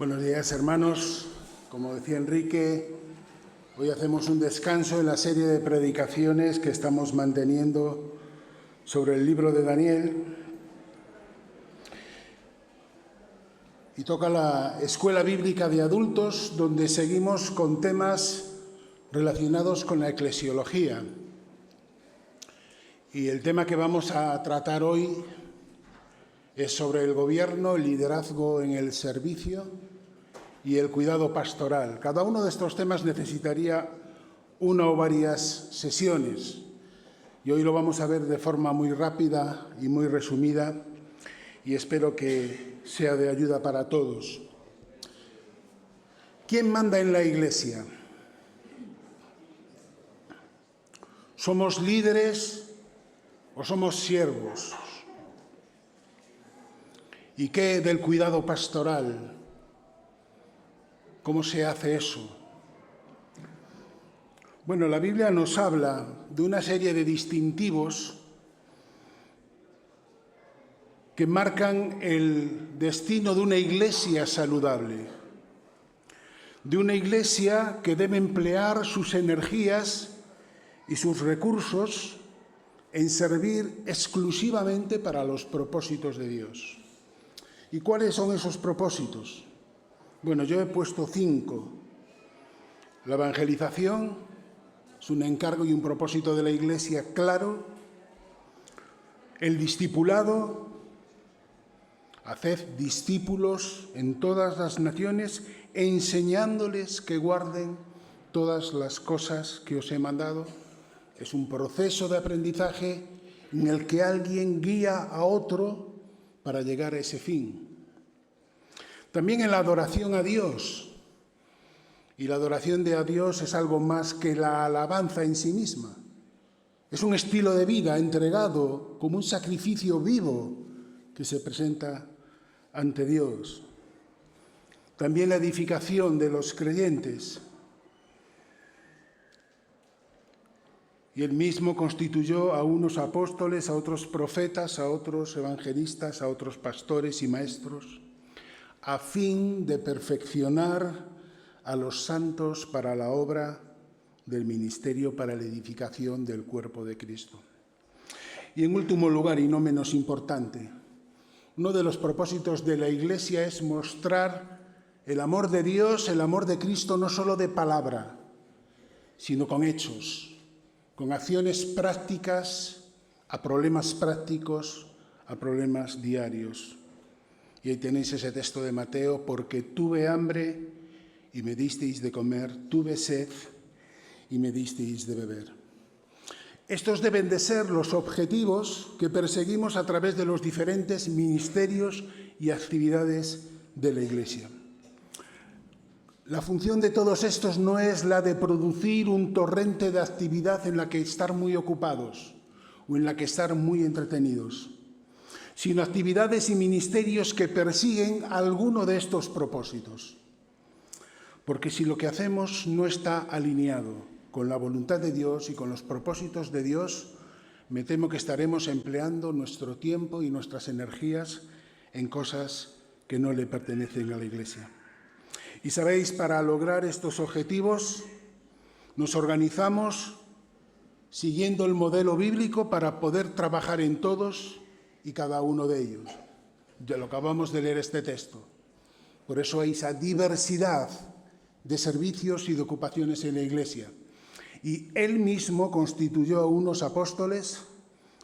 Buenos días, hermanos. Como decía Enrique, hoy hacemos un descanso en la serie de predicaciones que estamos manteniendo sobre el libro de Daniel. Y toca la escuela bíblica de adultos, donde seguimos con temas relacionados con la eclesiología. Y el tema que vamos a tratar hoy es sobre el gobierno, el liderazgo en el servicio y el cuidado pastoral. Cada uno de estos temas necesitaría una o varias sesiones. Y hoy lo vamos a ver de forma muy rápida y muy resumida, y espero que sea de ayuda para todos. ¿Quién manda en la Iglesia? ¿Somos líderes o somos siervos? ¿Y qué del cuidado pastoral? ¿Cómo se hace eso? Bueno, la Biblia nos habla de una serie de distintivos que marcan el destino de una iglesia saludable, de una iglesia que debe emplear sus energías y sus recursos en servir exclusivamente para los propósitos de Dios. ¿Y cuáles son esos propósitos? Bueno, yo he puesto 5. La evangelización es un encargo y un propósito de la Iglesia claro. El discipulado, haced discípulos en todas las naciones, enseñándoles que guarden todas las cosas que os he mandado. Es un proceso de aprendizaje en el que alguien guía a otro para llegar a ese fin. También en la adoración a Dios. Y la adoración a Dios es algo más que la alabanza en sí misma. Es un estilo de vida entregado como un sacrificio vivo que se presenta ante Dios. También la edificación de los creyentes. Y él mismo constituyó a unos apóstoles, a otros profetas, a otros evangelistas, a otros pastores y maestros, a fin de perfeccionar a los santos para la obra del ministerio, para la edificación del cuerpo de Cristo. Y en último lugar, y no menos importante, uno de los propósitos de la Iglesia es mostrar el amor de Dios, el amor de Cristo, no solo de palabra, sino con hechos, con acciones prácticas a problemas prácticos, a problemas diarios. Y ahí tenéis ese texto de Mateo: porque tuve hambre y me disteis de comer, tuve sed y me disteis de beber. Estos deben de ser los objetivos que perseguimos a través de los diferentes ministerios y actividades de la Iglesia. La función de todos estos no es la de producir un torrente de actividad en la que estar muy ocupados o en la que estar muy entretenidos, sino actividades y ministerios que persiguen alguno de estos propósitos. Porque si lo que hacemos no está alineado con la voluntad de Dios y con los propósitos de Dios, me temo que estaremos empleando nuestro tiempo y nuestras energías en cosas que no le pertenecen a la Iglesia. Y sabéis, para lograr estos objetivos nos organizamos siguiendo el modelo bíblico para poder trabajar en todos y cada uno de ellos. Ya lo acabamos de leer este texto. Por eso hay esa diversidad de servicios y de ocupaciones en la Iglesia. Y él mismo constituyó a unos apóstoles,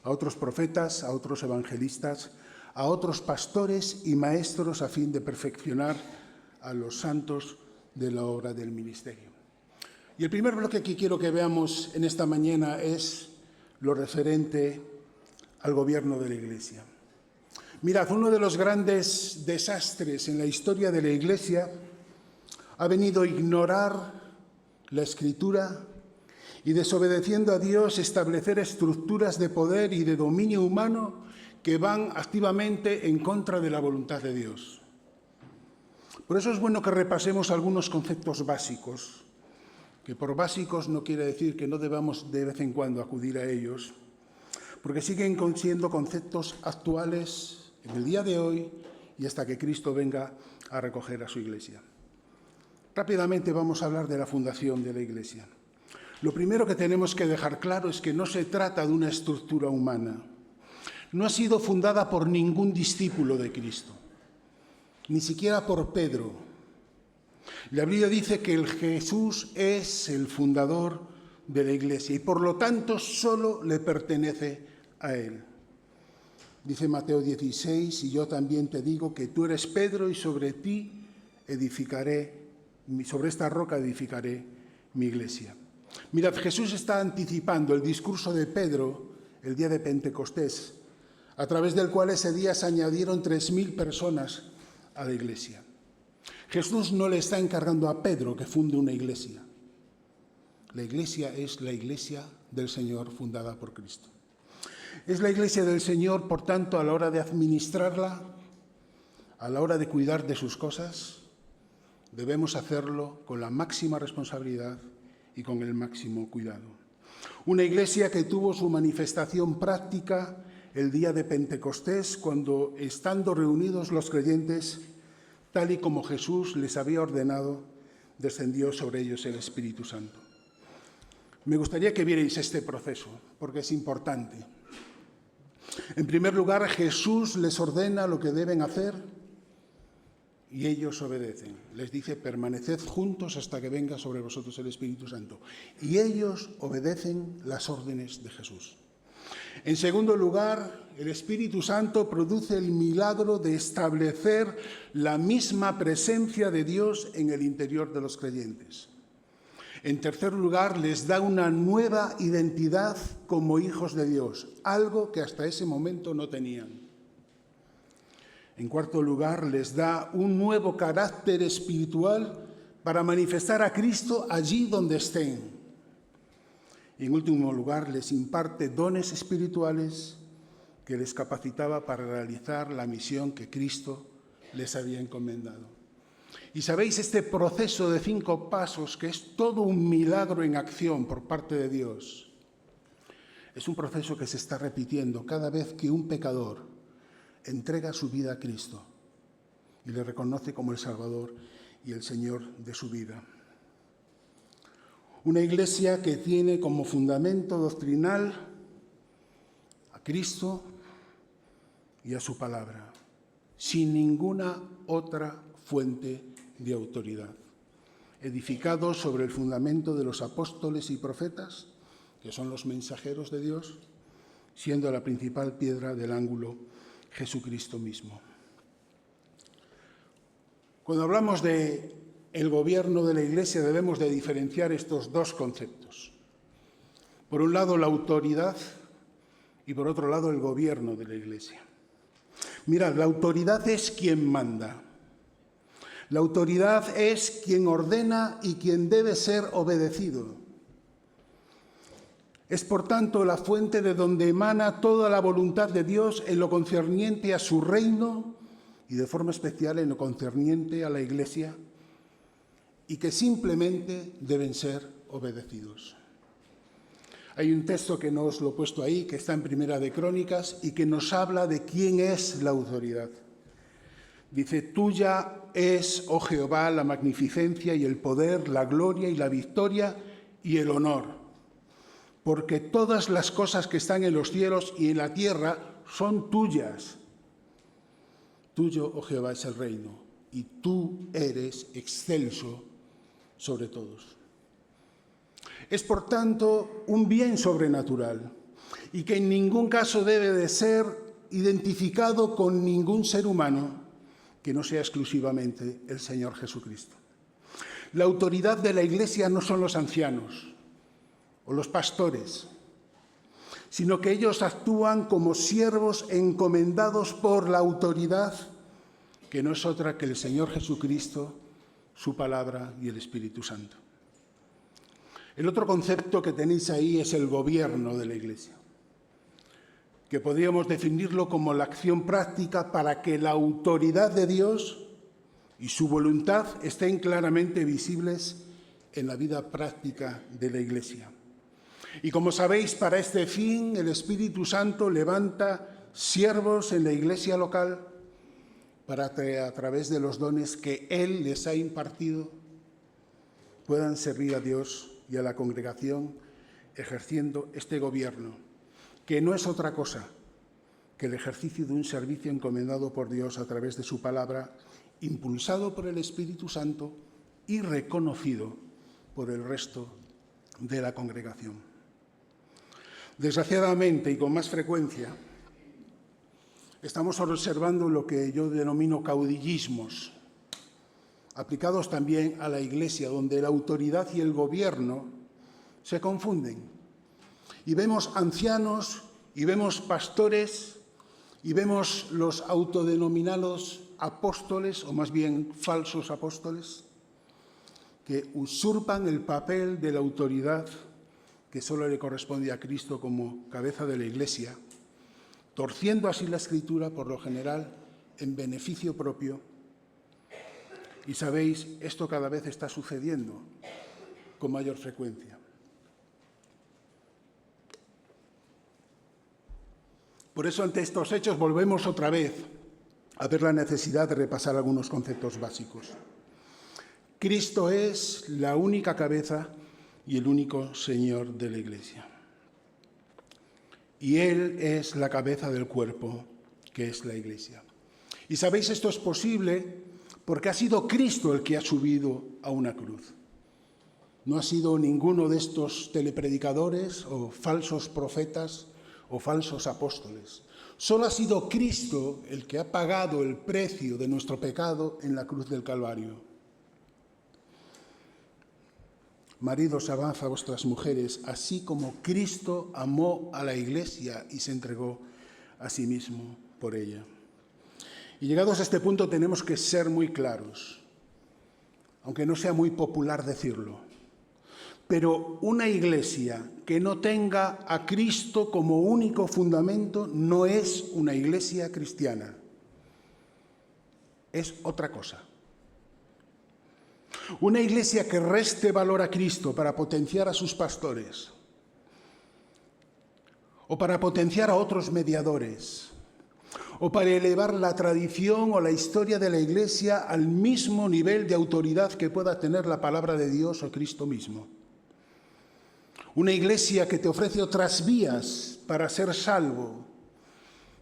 a otros profetas, a otros evangelistas, a otros pastores y maestros a fin de perfeccionar a los santos de la obra del ministerio. Y el primer bloque que quiero que veamos en esta mañana es lo referente al gobierno de la Iglesia. Mirad, uno de los grandes desastres en la historia de la Iglesia ha venido a ignorar la Escritura y, desobedeciendo a Dios, establecer estructuras de poder y de dominio humano que van activamente en contra de la voluntad de Dios. Por eso es bueno que repasemos algunos conceptos básicos, que por básicos no quiere decir que no debamos de vez en cuando acudir a ellos, porque siguen siendo conceptos actuales en el día de hoy y hasta que Cristo venga a recoger a su iglesia. Rápidamente vamos a hablar de la fundación de la iglesia. Lo primero que tenemos que dejar claro es que no se trata de una estructura humana. No ha sido fundada por ningún discípulo de Cristo, ni siquiera por Pedro. La Biblia dice que el Jesús es el fundador de la iglesia y por lo tanto solo le pertenece a él. Dice Mateo 16, y yo también te digo que tú eres Pedro y sobre esta roca edificaré mi iglesia. Mirad, Jesús está anticipando el discurso de Pedro el día de Pentecostés, a través del cual ese día se añadieron 3.000 personas a la iglesia. Jesús no le está encargando a Pedro que funde una iglesia. La iglesia es la iglesia del Señor fundada por Cristo. Es la iglesia del Señor, por tanto, a la hora de administrarla, a la hora de cuidar de sus cosas, debemos hacerlo con la máxima responsabilidad y con el máximo cuidado. Una iglesia que tuvo su manifestación práctica el día de Pentecostés, cuando, estando reunidos los creyentes, tal y como Jesús les había ordenado, descendió sobre ellos el Espíritu Santo. Me gustaría que vierais este proceso, porque es importante. En primer lugar, Jesús les ordena lo que deben hacer y ellos obedecen. Les dice, permaneced juntos hasta que venga sobre vosotros el Espíritu Santo. Y ellos obedecen las órdenes de Jesús. En segundo lugar, el Espíritu Santo produce el milagro de establecer la misma presencia de Dios en el interior de los creyentes. En tercer lugar, les da una nueva identidad como hijos de Dios, algo que hasta ese momento no tenían. En cuarto lugar, les da un nuevo carácter espiritual para manifestar a Cristo allí donde estén. Y en último lugar, les imparte dones espirituales que les capacitaba para realizar la misión que Cristo les había encomendado. Y sabéis, este proceso de 5 pasos, que es todo un milagro en acción por parte de Dios, es un proceso que se está repitiendo cada vez que un pecador entrega su vida a Cristo y le reconoce como el Salvador y el Señor de su vida. Una iglesia que tiene como fundamento doctrinal a Cristo y a su palabra, sin ninguna otra fuente de autoridad, edificado sobre el fundamento de los apóstoles y profetas, que son los mensajeros de Dios, siendo la principal piedra del ángulo Jesucristo mismo. Cuando hablamos de el gobierno de la Iglesia debemos de diferenciar estos 2 conceptos. Por un lado, la autoridad y por otro lado, el gobierno de la Iglesia. Mirad, la autoridad es quien manda. La autoridad es quien ordena y quien debe ser obedecido. Es, por tanto, la fuente de donde emana toda la voluntad de Dios en lo concerniente a su reino y de forma especial en lo concerniente a la Iglesia, y que simplemente deben ser obedecidos. Hay un texto que no os lo he puesto ahí, que está en Primera de Crónicas y que nos habla de quién es la autoridad. Dice, tuya es, oh Jehová, la magnificencia y el poder, la gloria y la victoria y el honor, porque todas las cosas que están en los cielos y en la tierra son tuyas. Tuyo, oh Jehová, es el reino, y tú eres excelso sobre todos. Es, por tanto, un bien sobrenatural y que en ningún caso debe de ser identificado con ningún ser humano que no sea exclusivamente el Señor Jesucristo. La autoridad de la Iglesia no son los ancianos o los pastores, sino que ellos actúan como siervos encomendados por la autoridad, que no es otra que el Señor Jesucristo, su palabra y el Espíritu Santo. El otro concepto que tenéis ahí es el gobierno de la Iglesia, que podríamos definirlo como la acción práctica para que la autoridad de Dios y su voluntad estén claramente visibles en la vida práctica de la Iglesia. Y como sabéis, para este fin el Espíritu Santo levanta siervos en la Iglesia local para que a través de los dones que Él les ha impartido puedan servir a Dios y a la congregación ejerciendo este gobierno, que no es otra cosa que el ejercicio de un servicio encomendado por Dios a través de su palabra, impulsado por el Espíritu Santo y reconocido por el resto de la congregación. Desgraciadamente y con más frecuencia, estamos observando lo que yo denomino caudillismos, aplicados también a la Iglesia, donde la autoridad y el gobierno se confunden. Y vemos ancianos, y vemos pastores, y vemos los autodenominados apóstoles, o más bien falsos apóstoles, que usurpan el papel de la autoridad que solo le corresponde a Cristo como cabeza de la Iglesia, torciendo así la Escritura, por lo general, en beneficio propio. Y sabéis, esto cada vez está sucediendo con mayor frecuencia. Por eso, ante estos hechos, volvemos otra vez a ver la necesidad de repasar algunos conceptos básicos. Cristo es la única cabeza y el único Señor de la Iglesia. Y Él es la cabeza del cuerpo, que es la Iglesia. Y sabéis, esto es posible porque ha sido Cristo el que ha subido a una cruz. No ha sido ninguno de estos telepredicadores o falsos profetas o falsos apóstoles. Solo ha sido Cristo el que ha pagado el precio de nuestro pecado en la cruz del Calvario. Maridos, amad a vuestras mujeres, así como Cristo amó a la Iglesia y se entregó a sí mismo por ella. Y llegados a este punto tenemos que ser muy claros, aunque no sea muy popular decirlo. Pero una Iglesia que no tenga a Cristo como único fundamento no es una Iglesia cristiana. Es otra cosa. Una Iglesia que reste valor a Cristo para potenciar a sus pastores o para potenciar a otros mediadores o para elevar la tradición o la historia de la Iglesia al mismo nivel de autoridad que pueda tener la palabra de Dios o Cristo mismo. Una Iglesia que te ofrece otras vías para ser salvo,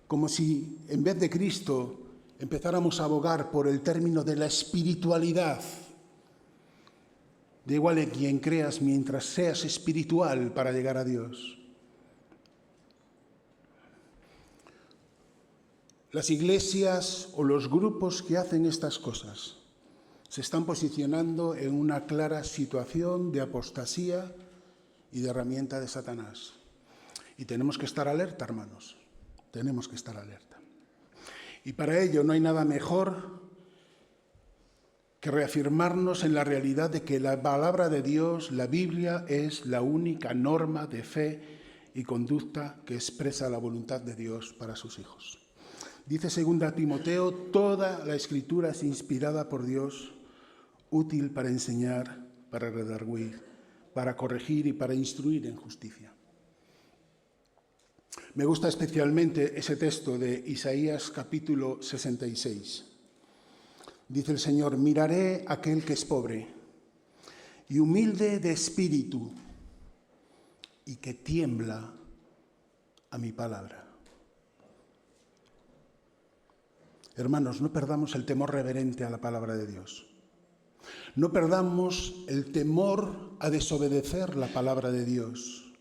como si en vez de Cristo empezáramos a abogar por el término de la espiritualidad. Da igual en quien creas mientras seas espiritual para llegar a Dios. Las iglesias o los grupos que hacen estas cosas se están posicionando en una clara situación de apostasía y de herramienta de Satanás. Y tenemos que estar alerta, hermanos. Tenemos que estar alerta. Y para ello no hay nada mejor que reafirmarnos en la realidad de que la palabra de Dios, la Biblia, es la única norma de fe y conducta que expresa la voluntad de Dios para sus hijos. Dice 2 Timoteo, toda la Escritura es inspirada por Dios, útil para enseñar, para redarguir, para corregir y para instruir en justicia. Me gusta especialmente ese texto de Isaías capítulo 66. Dice el Señor, miraré a aquel que es pobre y humilde de espíritu y que tiembla a mi palabra. Hermanos, no perdamos el temor reverente a la palabra de Dios. No perdamos el temor a desobedecer la palabra de Dios.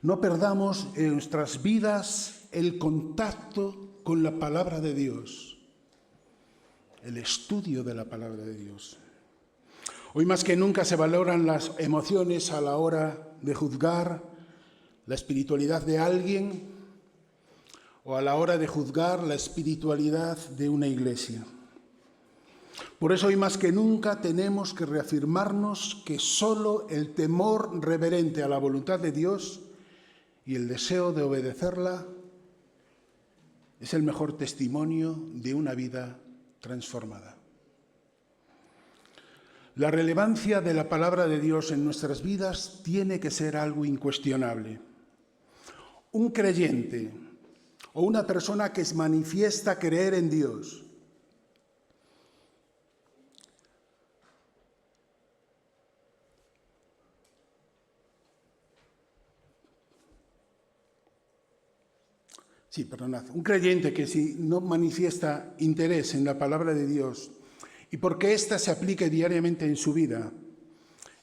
No perdamos en nuestras vidas el contacto con la palabra de Dios. El estudio de la palabra de Dios. Hoy más que nunca se valoran las emociones a la hora de juzgar la espiritualidad de alguien o a la hora de juzgar la espiritualidad de una iglesia. Por eso hoy más que nunca tenemos que reafirmarnos que solo el temor reverente a la voluntad de Dios y el deseo de obedecerla es el mejor testimonio de una vida transformada. La relevancia de la palabra de Dios en nuestras vidas tiene que ser algo incuestionable. Un creyente o una persona que manifiesta creer en Dios Un creyente que si no manifiesta interés en la palabra de Dios y porque ésta se aplique diariamente en su vida,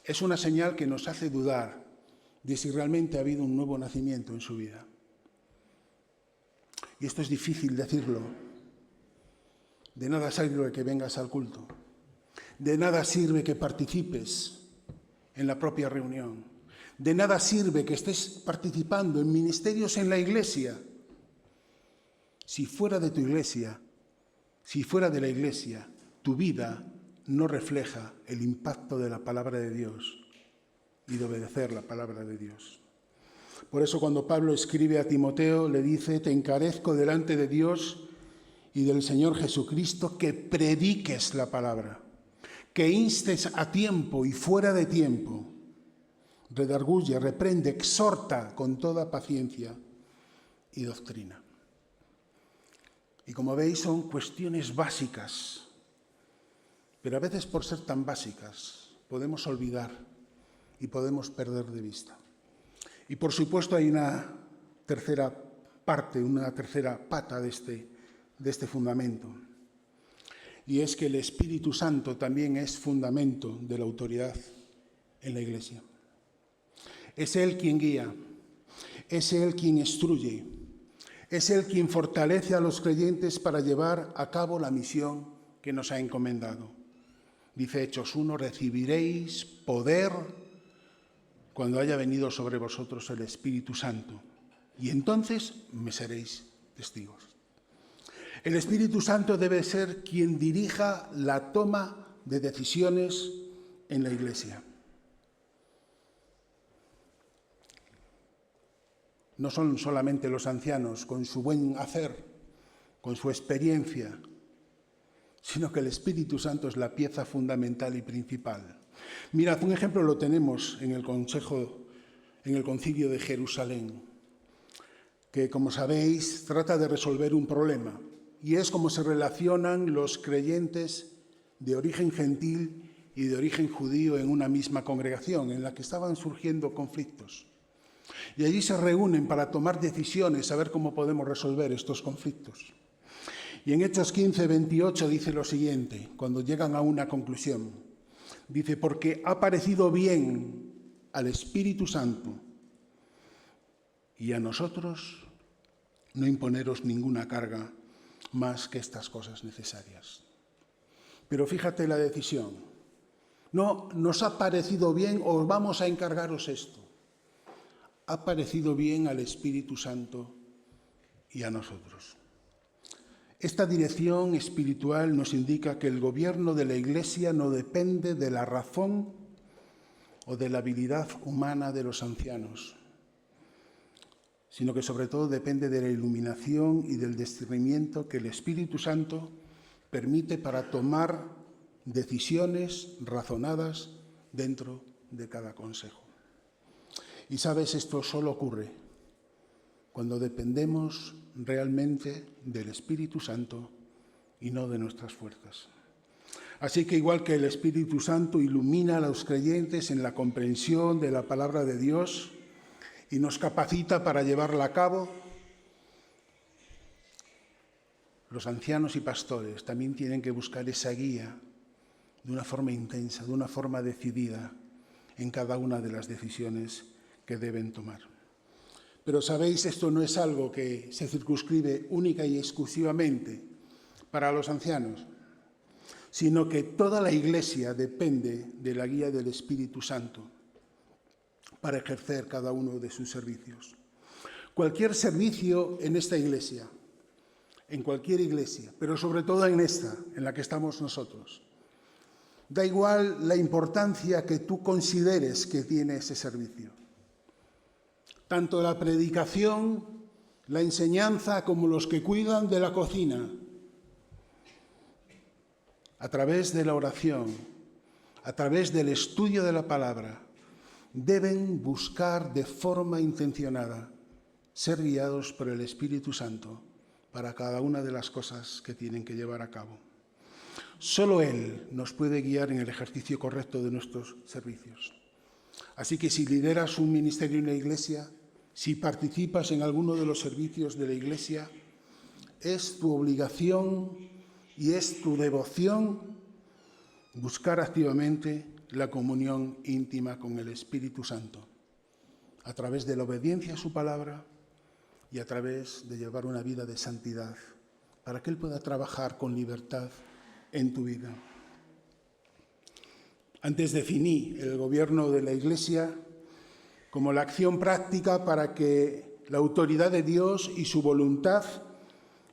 es una señal que nos hace dudar de si realmente ha habido un nuevo nacimiento en su vida. Y esto es difícil decirlo. De nada sirve que vengas al culto. De nada sirve que participes en la propia reunión. De nada sirve que estés participando en ministerios en la iglesia. Si fuera de tu iglesia, si fuera de la iglesia, tu vida no refleja el impacto de la palabra de Dios y de obedecer la palabra de Dios. Por eso cuando Pablo escribe a Timoteo, le dice: te encarezco delante de Dios y del Señor Jesucristo que prediques la palabra, que instes a tiempo y fuera de tiempo, redarguye, reprende, exhorta con toda paciencia y doctrina. Y como veis, son cuestiones básicas, pero a veces por ser tan básicas podemos olvidar y podemos perder de vista. Y por supuesto hay una tercera parte, una tercera pata de este fundamento, y es que el Espíritu Santo también es fundamento de la autoridad en la Iglesia. Es Él quien guía, es Él quien instruye, es Él quien fortalece a los creyentes para llevar a cabo la misión que nos ha encomendado. Dice Hechos 1, recibiréis poder cuando haya venido sobre vosotros el Espíritu Santo, y entonces me seréis testigos. El Espíritu Santo debe ser quien dirija la toma de decisiones en la Iglesia. No son solamente los ancianos con su buen hacer, con su experiencia, sino que el Espíritu Santo es la pieza fundamental y principal. Mirad, un ejemplo lo tenemos en el Concilio de Jerusalén, que, como sabéis, trata de resolver un problema, y es cómo se relacionan los creyentes de origen gentil y de origen judío en una misma congregación, en la que estaban surgiendo conflictos. Y allí se reúnen para tomar decisiones, a ver cómo podemos resolver estos conflictos. Y en Hechos 15, 28 dice lo siguiente, cuando llegan a una conclusión. Dice: porque ha parecido bien al Espíritu Santo y a nosotros no imponeros ninguna carga más que estas cosas necesarias. Pero fíjate la decisión. No nos ha parecido bien, os vamos a encargaros esto. Ha parecido bien al Espíritu Santo y a nosotros. Esta dirección espiritual nos indica que el gobierno de la Iglesia no depende de la razón o de la habilidad humana de los ancianos, sino que sobre todo depende de la iluminación y del discernimiento que el Espíritu Santo permite para tomar decisiones razonadas dentro de cada consejo. Y sabes, esto solo ocurre cuando dependemos realmente del Espíritu Santo y no de nuestras fuerzas. Así que igual que el Espíritu Santo ilumina a los creyentes en la comprensión de la palabra de Dios y nos capacita para llevarla a cabo, los ancianos y pastores también tienen que buscar esa guía de una forma intensa, de una forma decidida en cada una de las decisiones que deben tomar. Pero sabéis, esto no es algo que se circunscribe única y exclusivamente para los ancianos, sino que toda la Iglesia depende de la guía del Espíritu Santo para ejercer cada uno de sus servicios. Cualquier servicio en esta Iglesia, en cualquier iglesia, pero sobre todo en esta, en la que estamos nosotros, da igual la importancia que tú consideres que tiene ese servicio. Tanto la predicación, la enseñanza, como los que cuidan de la cocina, a través de la oración, a través del estudio de la palabra, deben buscar de forma intencionada ser guiados por el Espíritu Santo para cada una de las cosas que tienen que llevar a cabo. Solo Él nos puede guiar en el ejercicio correcto de nuestros servicios. Así que si lideras un ministerio en la Iglesia, Si participas en alguno de los servicios de la Iglesia, es tu obligación y es tu devoción buscar activamente la comunión íntima con el Espíritu Santo, a través de la obediencia a su palabra y a través de llevar una vida de santidad, para que Él pueda trabajar con libertad en tu vida. Antes definí el gobierno de la Iglesia como la acción práctica para que la autoridad de Dios y su voluntad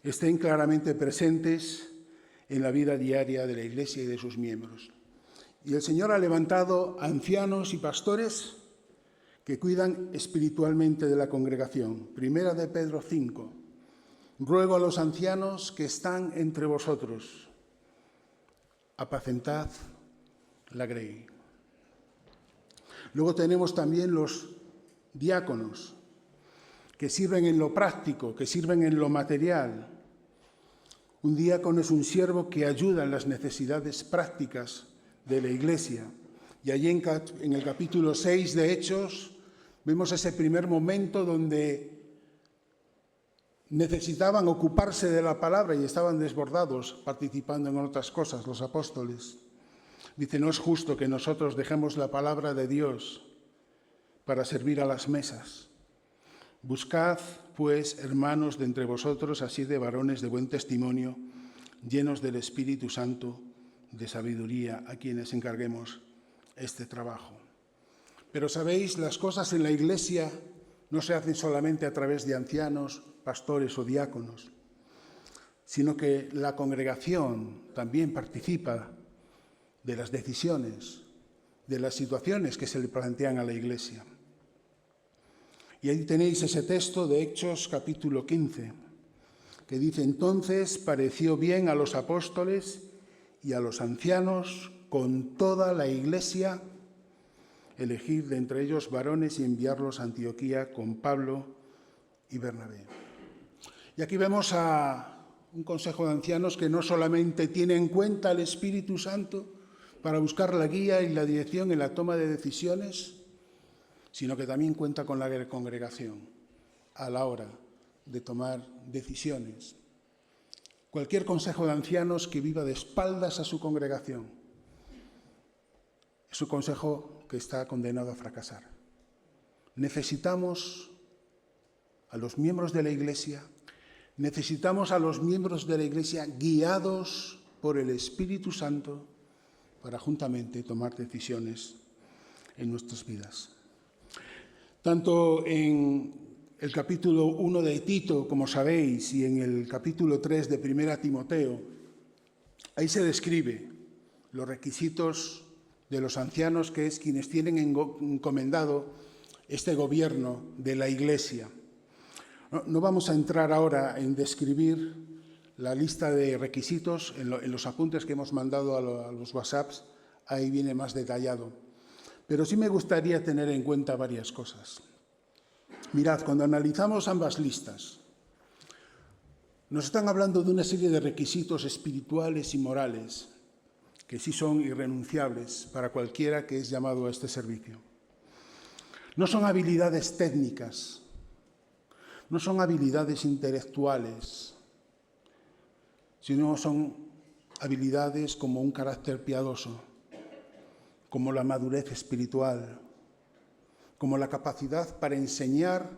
estén claramente presentes en la vida diaria de la Iglesia y de sus miembros. Y el Señor ha levantado ancianos y pastores que cuidan espiritualmente de la congregación. Primera de Pedro 5. Ruego a los ancianos que están entre vosotros, apacentad la grey. Luego tenemos también los diáconos, que sirven en lo práctico, que sirven en lo material. Un diácono es un siervo que ayuda en las necesidades prácticas de la Iglesia. Y allí en el capítulo 6 de Hechos vemos ese primer momento donde necesitaban ocuparse de la palabra y estaban desbordados participando en otras cosas, los apóstoles. Dice, no es justo que nosotros dejemos la palabra de Dios para servir a las mesas. Buscad, pues, hermanos de entre vosotros, así de varones de buen testimonio, llenos del Espíritu Santo, de sabiduría, a quienes encarguemos este trabajo. Pero sabéis, las cosas en la Iglesia no se hacen solamente a través de ancianos, pastores o diáconos, sino que la congregación también participa de las decisiones, de las situaciones que se le plantean a la Iglesia. Y ahí tenéis ese texto de Hechos capítulo 15, que dice, entonces pareció bien a los apóstoles y a los ancianos con toda la Iglesia elegir de entre ellos varones y enviarlos a Antioquía con Pablo y Bernabé. Y aquí vemos a un consejo de ancianos que no solamente tiene en cuenta el Espíritu Santo para buscar la guía y la dirección en la toma de decisiones, sino que también cuenta con la congregación a la hora de tomar decisiones. Cualquier consejo de ancianos que viva de espaldas a su congregación es un consejo que está condenado a fracasar. Necesitamos a los miembros de la Iglesia, guiados por el Espíritu Santo para juntamente tomar decisiones en nuestras vidas. Tanto en el capítulo 1 de Tito, como sabéis, y en el capítulo 3 de 1 Timoteo, ahí se describe los requisitos de los ancianos, que es quienes tienen encomendado este gobierno de la Iglesia. No vamos a entrar ahora en describir la lista de requisitos en los apuntes que hemos mandado a los WhatsApps, ahí viene más detallado. Pero sí me gustaría tener en cuenta varias cosas. Mirad, cuando analizamos ambas listas, nos están hablando de una serie de requisitos espirituales y morales que sí son irrenunciables para cualquiera que es llamado a este servicio. No son habilidades técnicas, no son habilidades intelectuales, sino son habilidades como un carácter piadoso, como la madurez espiritual, como la capacidad para enseñar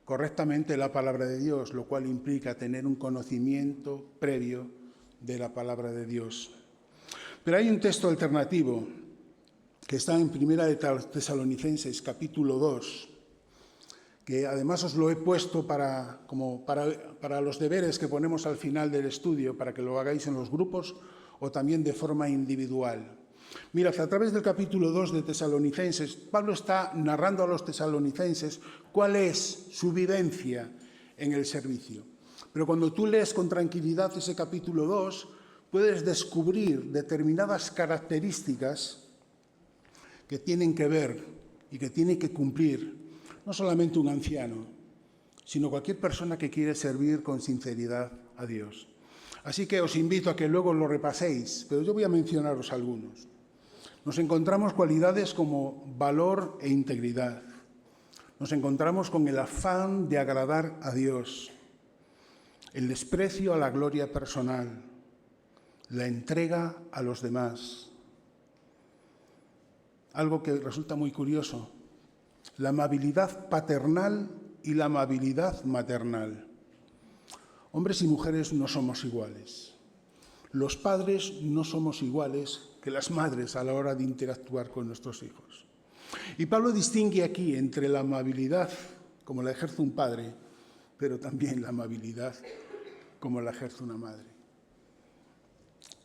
correctamente la palabra de Dios, lo cual implica tener un conocimiento previo de la palabra de Dios. Pero hay un texto alternativo que está en Primera de Tesalonicenses, capítulo 2, que además os lo he puesto para los deberes que ponemos al final del estudio, para que lo hagáis en los grupos o también de forma individual. Mirad, a través del capítulo 2 de Tesalonicenses, Pablo está narrando a los tesalonicenses cuál es su vivencia en el servicio. Pero cuando tú lees con tranquilidad ese capítulo 2, puedes descubrir determinadas características que tienen que ver y que tiene que cumplir no solamente un anciano, sino cualquier persona que quiere servir con sinceridad a Dios. Así que os invito a que luego lo repaséis, pero yo voy a mencionaros algunos. Nos encontramos cualidades como valor e integridad. nos encontramos con el afán de agradar a Dios, el desprecio a la gloria personal, la entrega a los demás. Algo que resulta muy curioso, la amabilidad paternal y la amabilidad maternal. Hombres y mujeres no somos iguales. Los padres no somos iguales que las madres a la hora de interactuar con nuestros hijos. Y Pablo distingue aquí entre la amabilidad, como la ejerce un padre, pero también la amabilidad, como la ejerce una madre.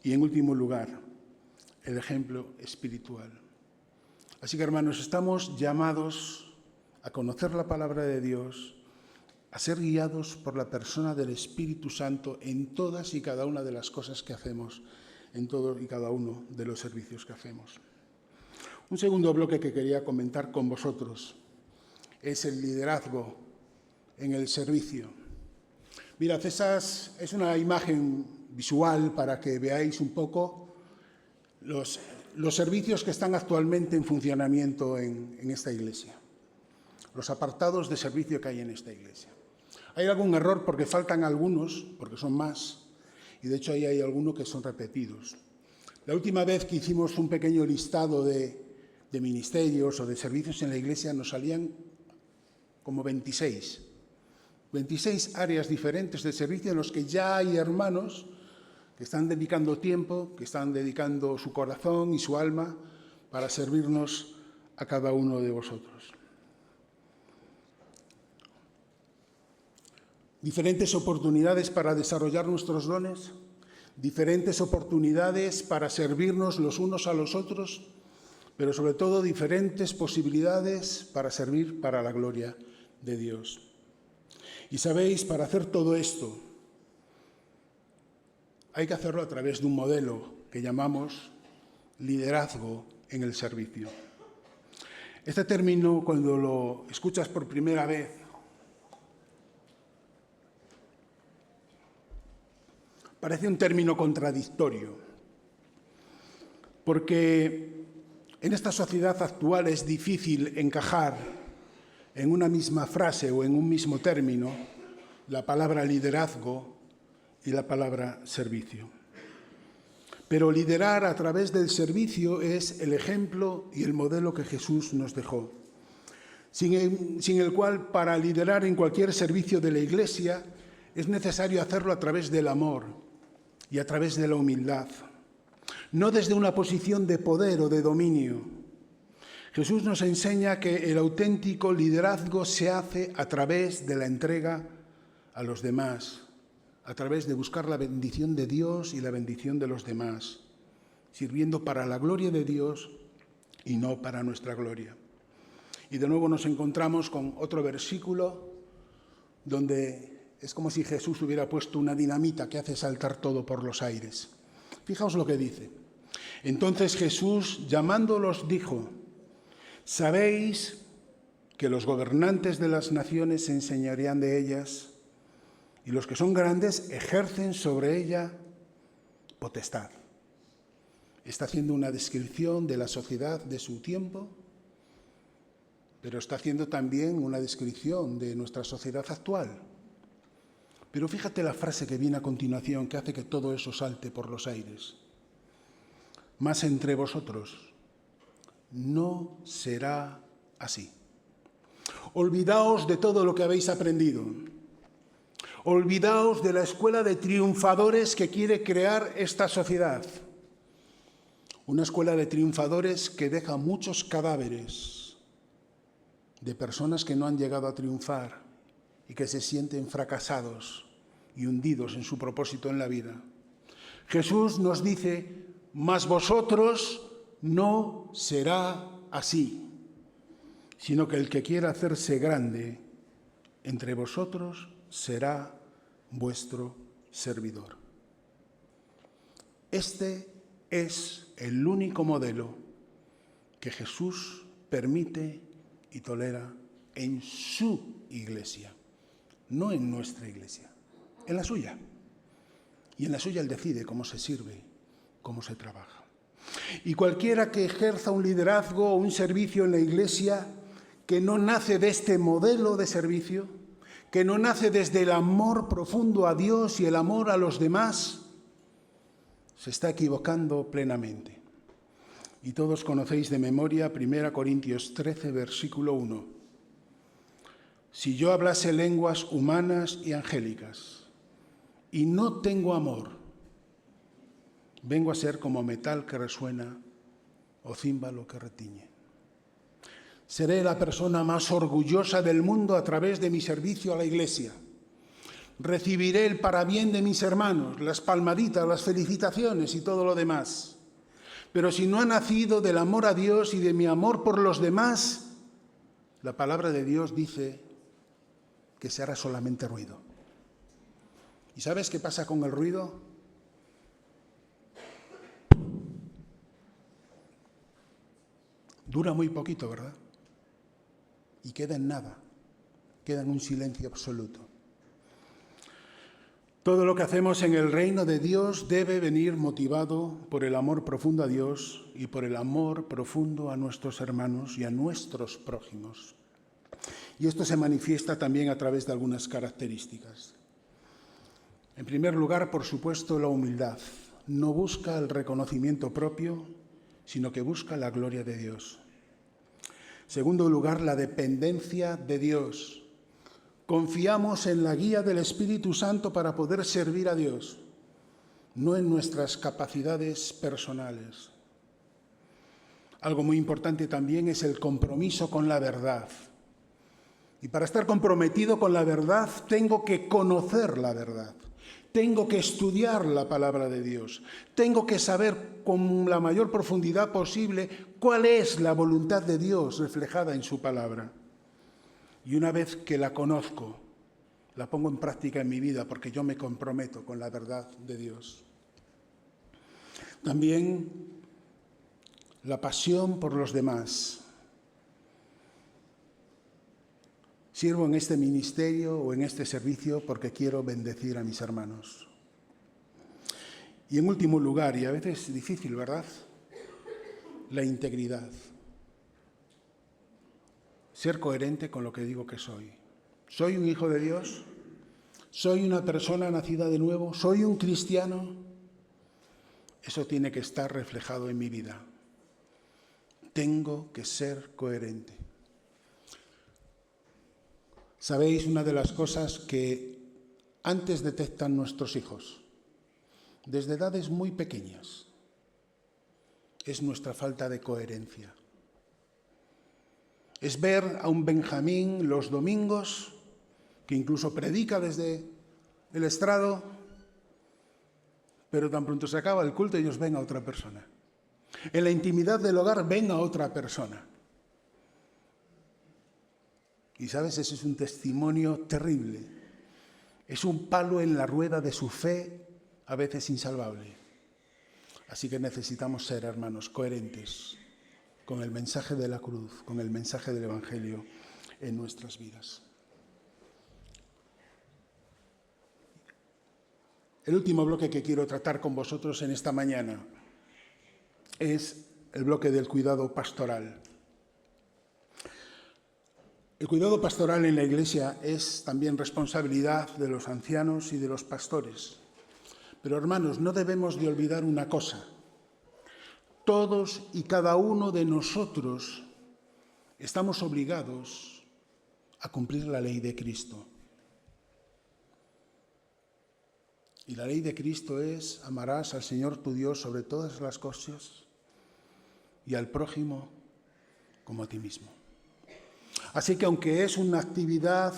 Y en último lugar, el ejemplo espiritual. Así que, hermanos, estamos llamados a conocer la palabra de Dios, a ser guiados por la persona del Espíritu Santo en todas y cada una de las cosas que hacemos, en todo y cada uno de los servicios que hacemos. Un segundo bloque que quería comentar con vosotros es el liderazgo en el servicio. Mirad, es una imagen visual para que veáis un poco los servicios que están actualmente en funcionamiento en esta iglesia, los apartados de servicio que hay en esta iglesia. Hay algún error porque faltan algunos, porque son más, y de hecho ahí hay algunos que son repetidos. La última vez que hicimos un pequeño listado de ministerios o de servicios en la iglesia nos salían como 26 áreas diferentes de servicio en los que ya hay hermanos que están dedicando tiempo, que están dedicando su corazón y su alma para servirnos a cada uno de vosotros. Diferentes oportunidades para desarrollar nuestros dones, diferentes oportunidades para servirnos los unos a los otros, pero sobre todo diferentes posibilidades para servir para la gloria de Dios. Y sabéis, para hacer todo esto, hay que hacerlo a través de un modelo que llamamos liderazgo en el servicio. Este término, cuando lo escuchas por primera vez, parece un término contradictorio, porque en esta sociedad actual es difícil encajar en una misma frase o en un mismo término la palabra liderazgo y la palabra servicio. Pero liderar a través del servicio es el ejemplo y el modelo que Jesús nos dejó, sin el cual, para liderar en cualquier servicio de la Iglesia, es necesario hacerlo a través del amor y a través de la humildad, no desde una posición de poder o de dominio. Jesús nos enseña que el auténtico liderazgo se hace a través de la entrega a los demás, a través de buscar la bendición de Dios y la bendición de los demás, sirviendo para la gloria de Dios y no para nuestra gloria. Y de nuevo nos encontramos con otro versículo donde es como si Jesús hubiera puesto una dinamita que hace saltar todo por los aires. Fijaos lo que dice. Entonces Jesús, llamándolos, dijo: ¿sabéis que los gobernantes de las naciones se enseñorean de ellas y los que son grandes ejercen sobre ella potestad? Está haciendo una descripción de la sociedad de su tiempo, pero está haciendo también una descripción de nuestra sociedad actual. Pero fíjate la frase que viene a continuación, que hace que todo eso salte por los aires. Mas entre vosotros no será así. Olvidaos de todo lo que habéis aprendido. Olvidaos de la escuela de triunfadores que quiere crear esta sociedad. Una escuela de triunfadores que deja muchos cadáveres de personas que no han llegado a triunfar y que se sienten fracasados y hundidos en su propósito en la vida. Jesús nos dice: mas vosotros no será así, sino que el que quiera hacerse grande entre vosotros será vuestro servidor. Este es el único modelo que Jesús permite y tolera en su iglesia, no en nuestra iglesia, en la suya. Y en la suya Él decide cómo se sirve, cómo se trabaja. Y cualquiera que ejerza un liderazgo o un servicio en la iglesia que no nace de este modelo de servicio, que no nace desde el amor profundo a Dios y el amor a los demás, se está equivocando plenamente. Y todos conocéis de memoria 1 Corintios 13, versículo 1. Si yo hablase lenguas humanas y angélicas y no tengo amor, vengo a ser como metal que resuena o címbalo que retiñe. Seré la persona más orgullosa del mundo a través de mi servicio a la Iglesia. Recibiré el parabién de mis hermanos, las palmaditas, las felicitaciones y todo lo demás. Pero si no ha nacido del amor a Dios y de mi amor por los demás, la palabra de Dios dice que se hará solamente ruido. ¿Y sabes qué pasa con el ruido? Dura muy poquito, ¿verdad? Y queda en nada, queda en un silencio absoluto. Todo lo que hacemos en el reino de Dios debe venir motivado por el amor profundo a Dios y por el amor profundo a nuestros hermanos y a nuestros prójimos. Y esto se manifiesta también a través de algunas características. En primer lugar, por supuesto, la humildad. No busca el reconocimiento propio, sino que busca la gloria de Dios. Segundo lugar, la dependencia de Dios. Confiamos en la guía del Espíritu Santo para poder servir a Dios, no en nuestras capacidades personales. Algo muy importante también es el compromiso con la verdad. Y para estar comprometido con la verdad, tengo que conocer la verdad. Tengo que estudiar la palabra de Dios. Tengo que saber con la mayor profundidad posible cuál es la voluntad de Dios reflejada en su palabra. Y una vez que la conozco, la pongo en práctica en mi vida porque yo me comprometo con la verdad de Dios. También la pasión por los demás. Sirvo en este ministerio o en este servicio porque quiero bendecir a mis hermanos. Y en último lugar, y a veces es difícil, ¿verdad? La integridad. Ser coherente con lo que digo que soy. ¿Soy un hijo de Dios? ¿Soy una persona nacida de nuevo? ¿Soy un cristiano? Eso tiene que estar reflejado en mi vida. Tengo que ser coherente. ¿Sabéis una de las cosas que antes detectan nuestros hijos, desde edades muy pequeñas? Es nuestra falta de coherencia. Es ver a un Benjamín los domingos, que incluso predica desde el estrado, pero tan pronto se acaba el culto ellos ven a otra persona. En la intimidad del hogar ven a otra persona. Y sabes, ese es un testimonio terrible. Es un palo en la rueda de su fe, a veces insalvable. Así que necesitamos ser, hermanos, coherentes con el mensaje de la cruz, con el mensaje del Evangelio en nuestras vidas. El último bloque que quiero tratar con vosotros en esta mañana es el bloque del cuidado pastoral. El cuidado pastoral en la Iglesia es también responsabilidad de los ancianos y de los pastores. Pero, hermanos, no debemos de olvidar una cosa. Todos y cada uno de nosotros estamos obligados a cumplir la ley de Cristo. Y la ley de Cristo es: amarás al Señor tu Dios sobre todas las cosas y al prójimo como a ti mismo. Así que aunque es una actividad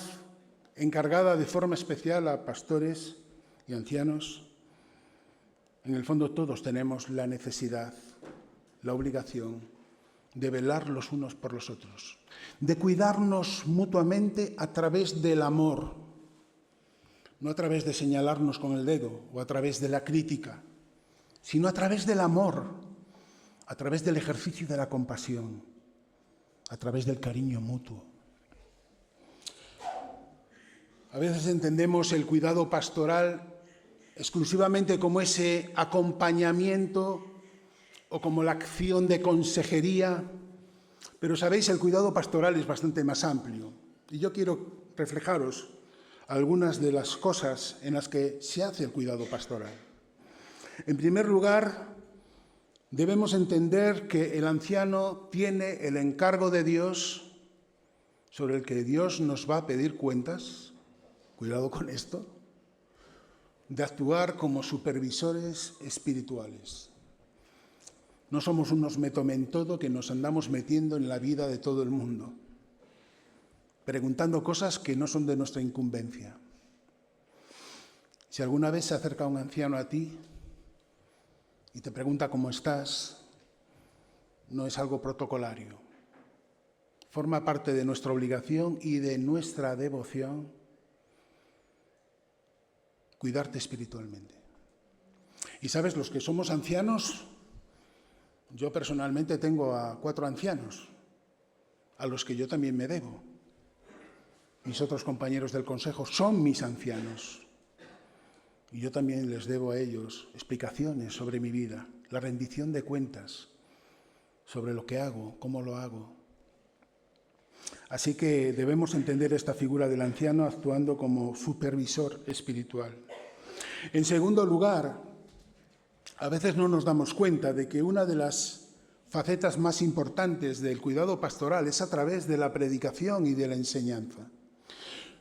encargada de forma especial a pastores y ancianos, en el fondo todos tenemos la necesidad, la obligación de velar los unos por los otros, de cuidarnos mutuamente a través del amor, no a través de señalarnos con el dedo o a través de la crítica, sino a través del amor, a través del ejercicio de la compasión, a través del cariño mutuo. A veces entendemos el cuidado pastoral exclusivamente como ese acompañamiento o como la acción de consejería Pero sabéis, el cuidado pastoral es bastante más amplio. Y yo quiero reflejaros algunas de las cosas en las que se hace el cuidado pastoral. En primer lugar, debemos entender que el anciano tiene el encargo de Dios sobre el que Dios nos va a pedir cuentas, cuidado con esto, de actuar como supervisores espirituales. No somos unos metomentodo que nos andamos metiendo en la vida de todo el mundo, preguntando cosas que no son de nuestra incumbencia. Si alguna vez se acerca un anciano a ti y te pregunta cómo estás, no es algo protocolario. Forma parte de nuestra obligación y de nuestra devoción cuidarte espiritualmente. Y sabes, los que somos ancianos, yo personalmente tengo a 4 ancianos, a los que yo también me debo. Mis otros compañeros del consejo son mis ancianos. Y yo también les debo a ellos explicaciones sobre mi vida, la rendición de cuentas sobre lo que hago, cómo lo hago. Así que debemos entender esta figura del anciano actuando como supervisor espiritual. En segundo lugar, a veces no nos damos cuenta de que una de las facetas más importantes del cuidado pastoral es a través de la predicación y de la enseñanza.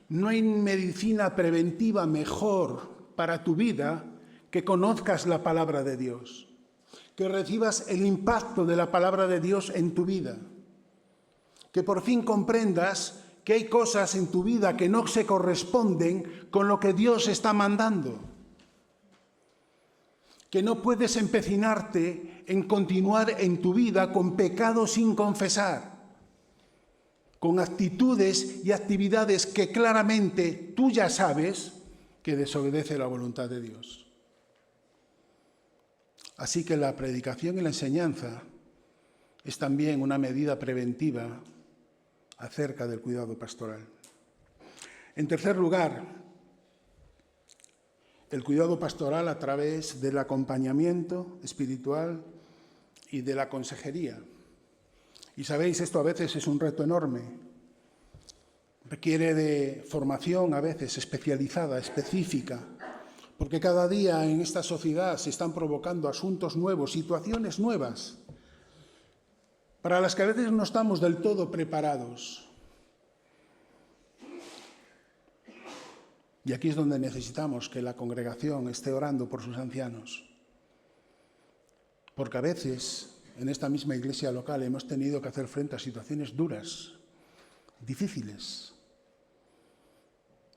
No hay medicina preventiva mejor para tu vida que conozcas la palabra de Dios, que recibas el impacto de la palabra de Dios en tu vida, que por fin comprendas que hay cosas en tu vida que no se corresponden con lo que Dios está mandando, que no puedes empecinarte en continuar en tu vida con pecados sin confesar, con actitudes y actividades que claramente tú ya sabes que desobedece la voluntad de Dios. Así que la predicación y la enseñanza es también una medida preventiva acerca del cuidado pastoral. En tercer lugar, el cuidado pastoral a través del acompañamiento espiritual y de la consejería. Y sabéis, esto a veces es un reto enorme. Requiere de formación a veces especializada, específica, porque cada día en esta sociedad se están provocando asuntos nuevos, situaciones nuevas, para las que a veces no estamos del todo preparados. Y aquí es donde necesitamos que la congregación esté orando por sus ancianos. Porque a veces, en esta misma iglesia local, hemos tenido que hacer frente a situaciones duras, difíciles,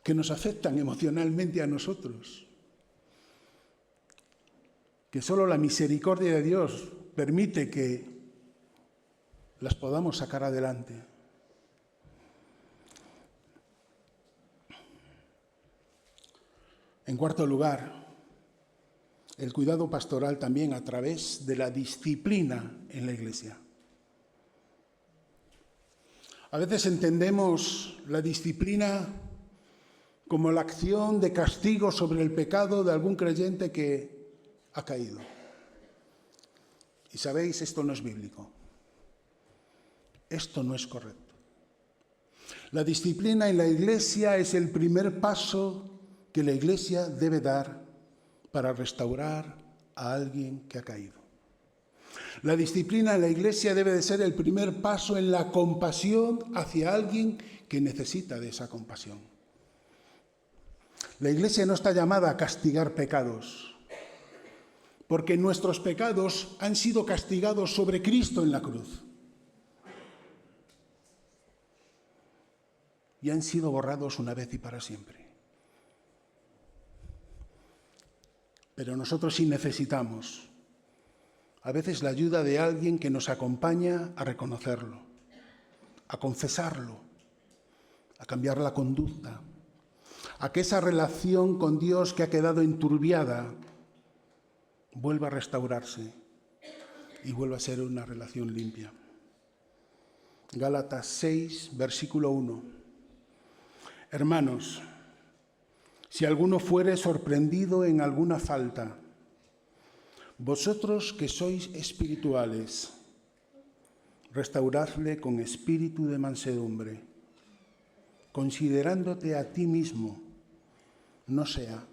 que nos afectan emocionalmente a nosotros. Que solo la misericordia de Dios permite que las podamos sacar adelante. En cuarto lugar, el cuidado pastoral también a través de la disciplina en la iglesia. A veces entendemos la disciplina como la acción de castigo sobre el pecado de algún creyente que ha caído. Y sabéis, esto no es bíblico. Esto no es correcto. La disciplina en la iglesia es el primer paso que la iglesia debe dar para restaurar a alguien que ha caído. La disciplina en la iglesia debe de ser el primer paso en la compasión hacia alguien que necesita de esa compasión. La iglesia no está llamada a castigar pecados, porque nuestros pecados han sido castigados sobre Cristo en la cruz y han sido borrados una vez y para siempre. Pero nosotros sí necesitamos a veces la ayuda de alguien que nos acompaña a reconocerlo, a confesarlo, a cambiar la conducta, a que esa relación con Dios que ha quedado enturbiada vuelva a restaurarse y vuelva a ser una relación limpia. Gálatas 6, versículo 1. Hermanos, si alguno fuere sorprendido en alguna falta, vosotros que sois espirituales, restauradle con espíritu de mansedumbre, considerándote a ti mismo, no sea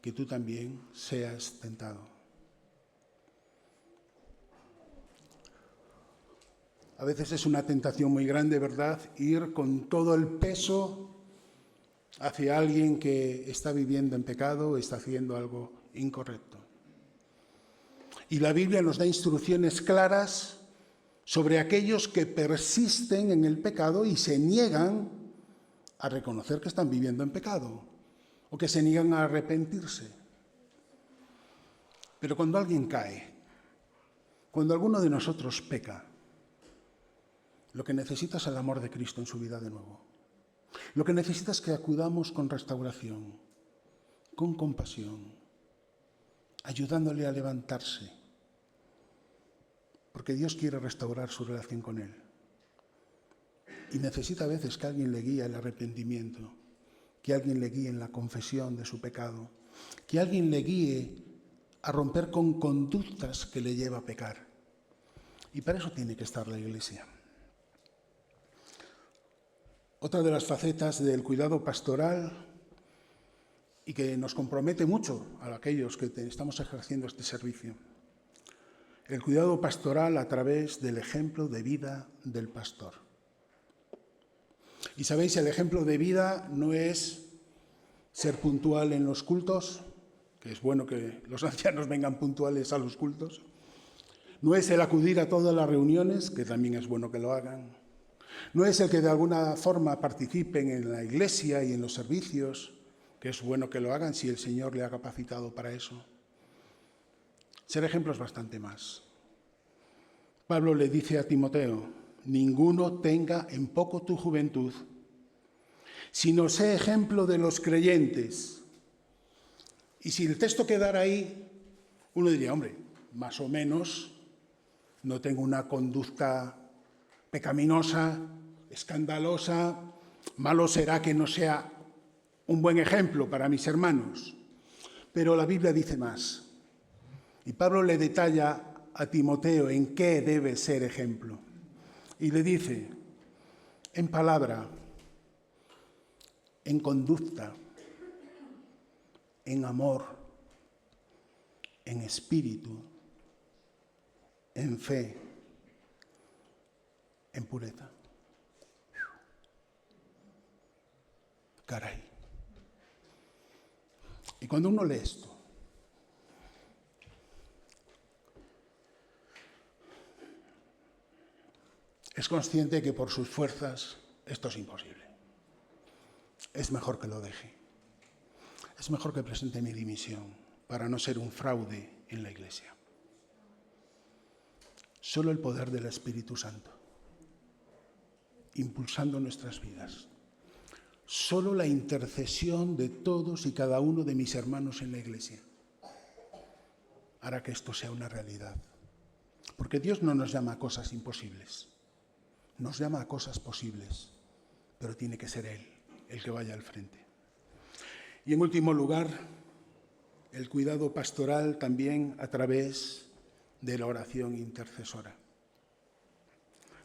que tú también seas tentado. A veces es una tentación muy grande, ¿verdad?, ir con todo el peso hacia alguien que está viviendo en pecado o está haciendo algo incorrecto. Y la Biblia nos da instrucciones claras sobre aquellos que persisten en el pecado y se niegan a reconocer que están viviendo en pecado o que se niegan a arrepentirse. Pero cuando alguien cae, cuando alguno de nosotros peca, lo que necesita es el amor de Cristo en su vida de nuevo. Lo que necesita es que acudamos con restauración, con compasión, ayudándole a levantarse, porque Dios quiere restaurar su relación con Él. Y necesita a veces que alguien le guíe el arrepentimiento, que alguien le guíe en la confesión de su pecado, que alguien le guíe a romper con conductas que le lleva a pecar. Y para eso tiene que estar la Iglesia. Otra de las facetas del cuidado pastoral y que nos compromete mucho a aquellos que estamos ejerciendo este servicio. El cuidado pastoral a través del ejemplo de vida del pastor. Y sabéis, el ejemplo de vida no es ser puntual en los cultos, que es bueno que los ancianos vengan puntuales a los cultos. No es el acudir a todas las reuniones, que también es bueno que lo hagan. No es el que de alguna forma participen en la iglesia y en los servicios, que es bueno que lo hagan si el Señor le ha capacitado para eso. Ser ejemplo es bastante más. Pablo le dice a Timoteo: ninguno tenga en poco tu juventud, sino sé ejemplo de los creyentes. Y si el texto quedara ahí, uno diría, hombre, más o menos, no tengo una conducta pecaminosa, escandalosa, malo será que no sea un buen ejemplo para mis hermanos. Pero la Biblia dice más. Y Pablo le detalla a Timoteo en qué debe ser ejemplo. Y le dice, en palabra, en conducta, en amor, en espíritu, en fe, en pureza. Caray. Y cuando uno lee esto, es consciente que por sus fuerzas esto es imposible. Es mejor que lo deje. Es mejor que presente mi dimisión para no ser un fraude en la Iglesia. Solo el poder del Espíritu Santo, impulsando nuestras vidas. Solo la intercesión de todos y cada uno de mis hermanos en la Iglesia hará que esto sea una realidad. Porque Dios no nos llama a cosas imposibles, nos llama a cosas posibles, pero tiene que ser Él el que vaya al frente. Y en último lugar, el cuidado pastoral también a través de la oración intercesora.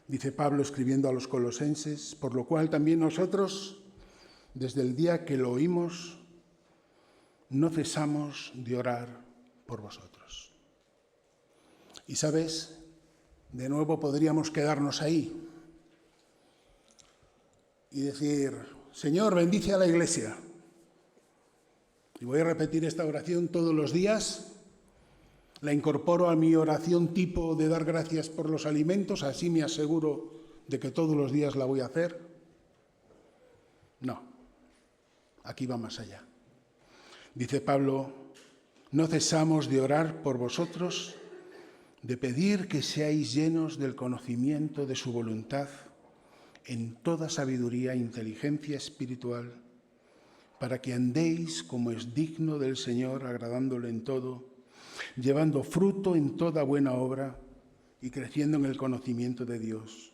Dice Pablo escribiendo a los colosenses, por lo cual también nosotros, desde el día que lo oímos, no cesamos de orar por vosotros. Y sabes, de nuevo podríamos quedarnos ahí y decir, Señor, bendice a la Iglesia. Y voy a repetir esta oración todos los días. La incorporo a mi oración tipo de dar gracias por los alimentos, así me aseguro de que todos los días la voy a hacer. No, aquí va más allá. Dice Pablo, no cesamos de orar por vosotros, de pedir que seáis llenos del conocimiento de su voluntad en toda sabiduría e inteligencia espiritual, para que andéis como es digno del Señor, agradándole en todo, llevando fruto en toda buena obra y creciendo en el conocimiento de Dios,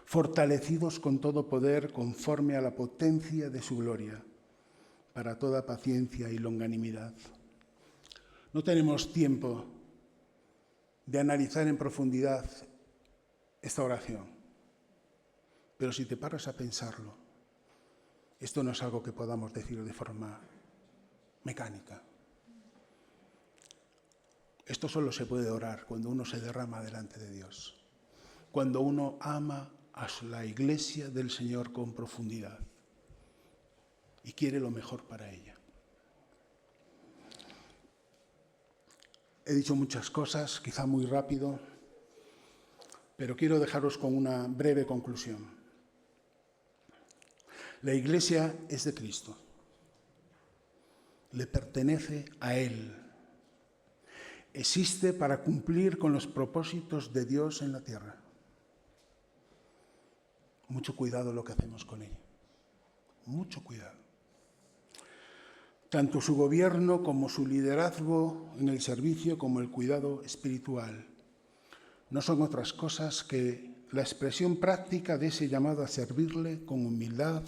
fortalecidos con todo poder conforme a la potencia de su gloria, para toda paciencia y longanimidad. No tenemos tiempo de analizar en profundidad esta oración. Pero si te paras a pensarlo, esto no es algo que podamos decir de forma mecánica. Esto solo se puede orar cuando uno se derrama delante de Dios, cuando uno ama a la Iglesia del Señor con profundidad y quiere lo mejor para ella. He dicho muchas cosas, quizá muy rápido, pero quiero dejaros con una breve conclusión. La Iglesia es de Cristo, le pertenece a Él. Existe para cumplir con los propósitos de Dios en la tierra. Mucho cuidado lo que hacemos con ella. Mucho cuidado. Tanto su gobierno como su liderazgo en el servicio como el cuidado espiritual no son otras cosas que la expresión práctica de ese llamado a servirle con humildad,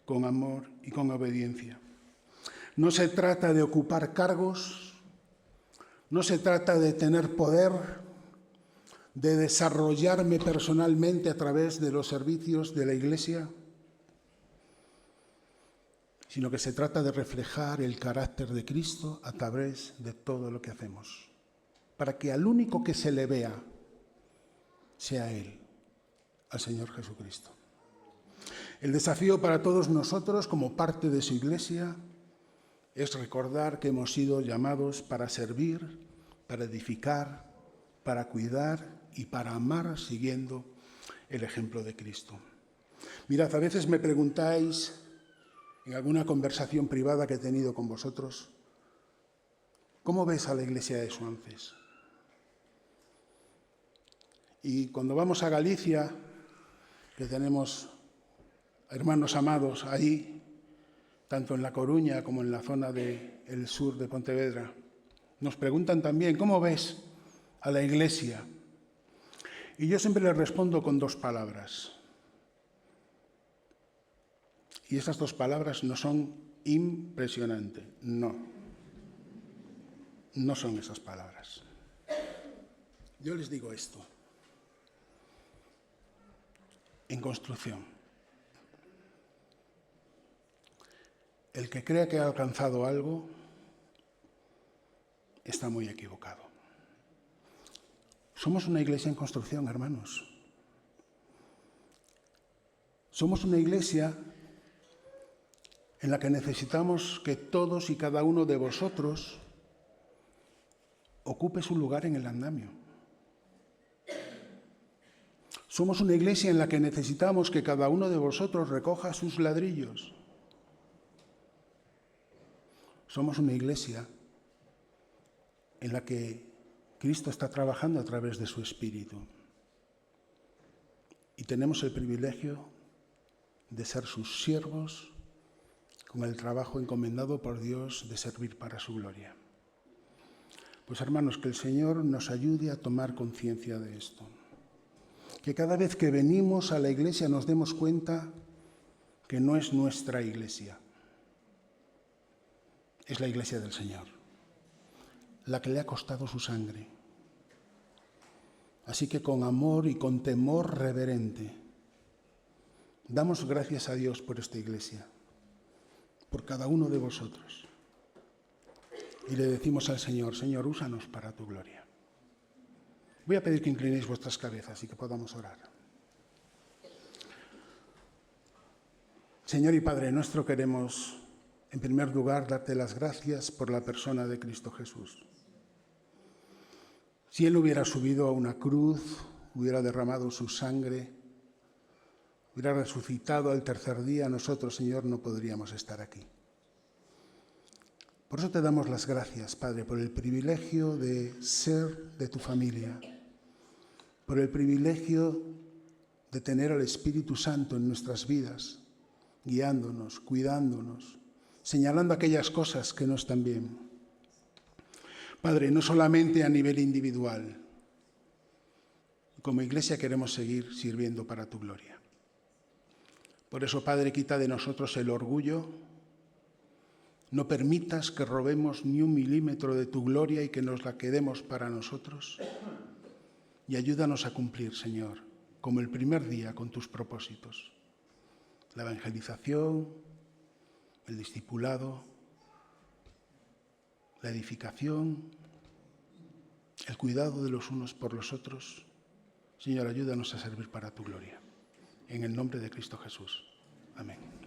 con amor y con obediencia. No se trata de ocupar cargos, no se trata de tener poder, de desarrollarme personalmente a través de los servicios de la Iglesia, sino que se trata de reflejar el carácter de Cristo a través de todo lo que hacemos, para que al único que se le vea sea Él, al Señor Jesucristo. El desafío para todos nosotros como parte de su Iglesia es recordar que hemos sido llamados para servir, para edificar, para cuidar y para amar siguiendo el ejemplo de Cristo. Mirad, a veces me preguntáis en alguna conversación privada que he tenido con vosotros, ¿cómo ves a la Iglesia de Suances? Y cuando vamos a Galicia, que tenemos hermanos amados ahí, tanto en La Coruña como en la zona del sur de Pontevedra, nos preguntan también, ¿cómo ves a la Iglesia? Y yo siempre les respondo con dos palabras. Y esas dos palabras no son impresionante, no son esas palabras. Yo les digo esto, en construcción. El que crea que ha alcanzado algo está muy equivocado. Somos una iglesia en construcción, hermanos. Somos una iglesia en la que necesitamos que todos y cada uno de vosotros ocupe su lugar en el andamio. Somos una iglesia en la que necesitamos que cada uno de vosotros recoja sus ladrillos. Somos una iglesia en la que Cristo está trabajando a través de su Espíritu. Y tenemos el privilegio de ser sus siervos con el trabajo encomendado por Dios de servir para su gloria. Pues hermanos, que el Señor nos ayude a tomar conciencia de esto. Que cada vez que venimos a la iglesia nos demos cuenta que no es nuestra iglesia. Es la iglesia del Señor, la que le ha costado su sangre. Así que con amor y con temor reverente, damos gracias a Dios por esta iglesia, por cada uno de vosotros. Y le decimos al Señor, Señor, úsanos para tu gloria. Voy a pedir que inclinéis vuestras cabezas y que podamos orar. Señor y Padre nuestro, queremos en primer lugar darte las gracias por la persona de Cristo Jesús. Si Él hubiera subido a una cruz, hubiera derramado su sangre, hubiera resucitado al tercer día, nosotros, Señor, no podríamos estar aquí. Por eso te damos las gracias, Padre, por el privilegio de ser de tu familia, por el privilegio de tener al Espíritu Santo en nuestras vidas, guiándonos, cuidándonos, señalando aquellas cosas que no están bien. Padre, no solamente a nivel individual, como iglesia queremos seguir sirviendo para tu gloria. Por eso, Padre, quita de nosotros el orgullo. No permitas que robemos ni un milímetro de tu gloria y que nos la quedemos para nosotros. Y ayúdanos a cumplir, Señor, como el primer día con tus propósitos. La evangelización, el discipulado, la edificación, el cuidado de los unos por los otros. Señor, ayúdanos a servir para tu gloria. En el nombre de Cristo Jesús. Amén.